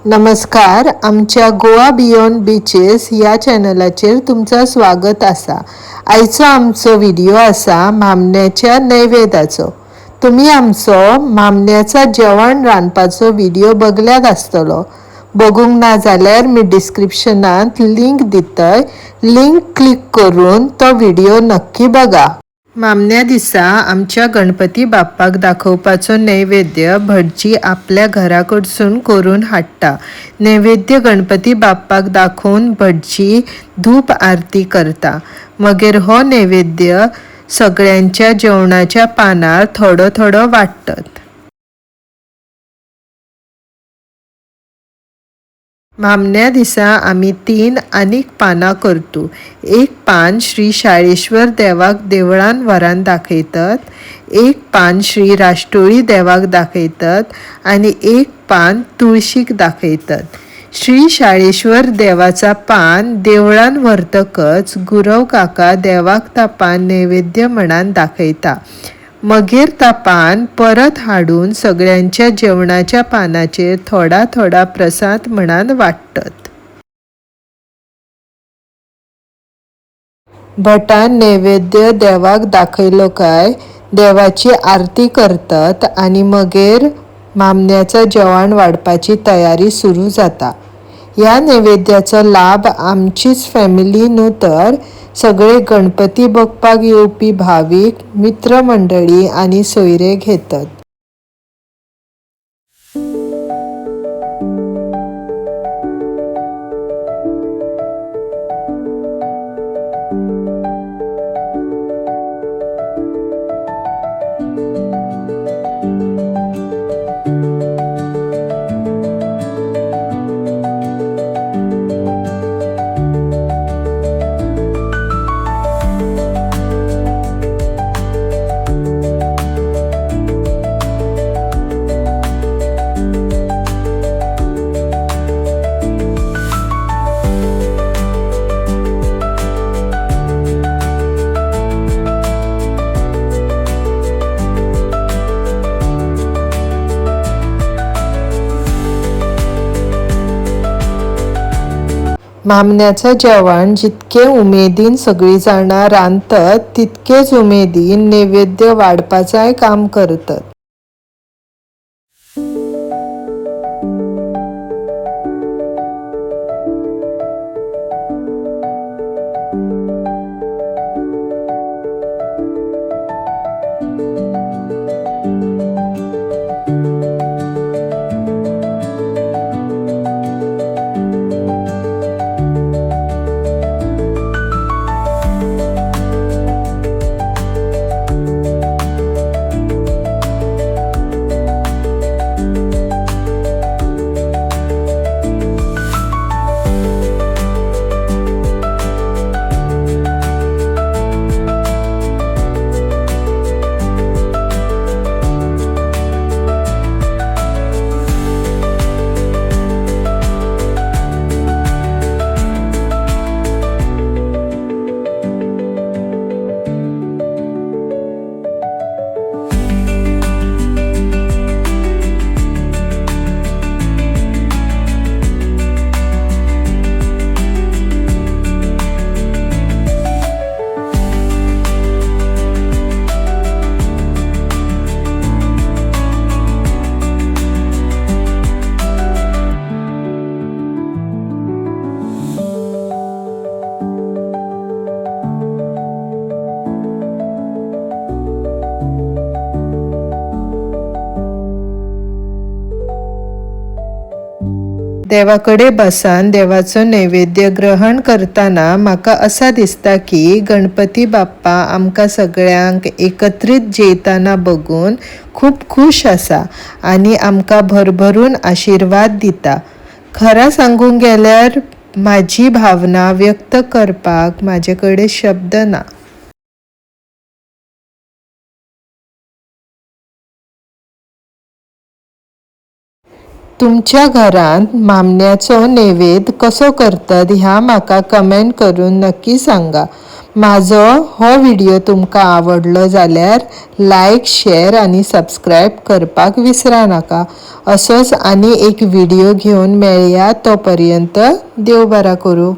नमस्कार, आमच्या Goa beyond beaches या चॅनलाचेर तुमचं स्वागत आसा। आयचो आमचो व्हिडिओ आसा मामण्याच्या नैवेद्याचो। तुम्ही आमचो मामण्याचा जेवण रांदपाचो व्हिडिओ बघल्यात आसतलो। बघूंक ना जाल्यार मी डिस्क्रिप्शनात लिंक दितय, लिंक क्लिक करून तो व्हिडिओ नक्की बघा। मामन्या दिसा आमच्या गणपती बाप्पाक दाखोवपाचो नैवेद्य भटजी आपल्या घराकडसून करून हाडटा। नैवेद्य गणपती बाप्पाक दाखोवन भटजी धूप आरती करता। मागीर हो नैवेद्य सगळ्यांच्या जेवणाच्या पानार थोडो थोडो वाटतात। मामन्या दिसा आमी 3 आनीक पानां करतू। एक पान श्री शाळेश्वर देवाक देवळान व्हरान दाखयतात, एक पान श्री राष्ट्रोळी देवाक दाखयतात आनी एक पान तुळशीक दाखयतात। श्री शाळेश्वर देवाचा पान देवळान व्हरतकच गुरव काका देवाक ता पान नैवेद्य म्हणान दाखयता। मागीर ता पान परत हाडून सगळ्यांच्या जेवणाच्या पानाचेर थोडा थोडा प्रसाद म्हणान वाटतात। भटान नैवेद्य देवाक दाखयलो काय देवाची आरती करतात आनी मागीर मामण्याचं जेवण वाडपाची तयारी सुरू जाता। ह्या नैवेद्याचो लाभ आमचीच फॅमिली न्हू तर सगळे गणपती बघपाक येवपी भाविक, मित्रमंडळी आनी सोयरे घेतात। मामण्याचं जेवण जितके उमेदीन सगळी जाणां रांदतात तितकेच उमेदीन नैवेद्य वाडपाचाय काम करतात। देवाकडे बसान देवाचो नैवेद्य ग्रहण करताना म्हाका असा दिसता की गणपती बाप्पा आमकां सगळ्यांक एकत्रित जेयताना बघून खूप खुश आसा आनी आमकां भरभरून आशीर्वाद दिता। खरा सांगूंक गेल्यार माझी भावना व्यक्त करपाक माझे कडेन शब्द ना। तुमच्या घरांत मामण्याचो नैवेद्य कसो करतात ह्या म्हाका कमेंट करून नक्की सांगा। म्हाजो हो व्हिडिओ तुमकां आवडलो जाल्यार लायक शेअर आनी सबस्क्राईब करपाक विसरा नाका. असोच आनी एक व्हिडिओ घेवन मेळया. तोपर्यंत देव बरा करूं.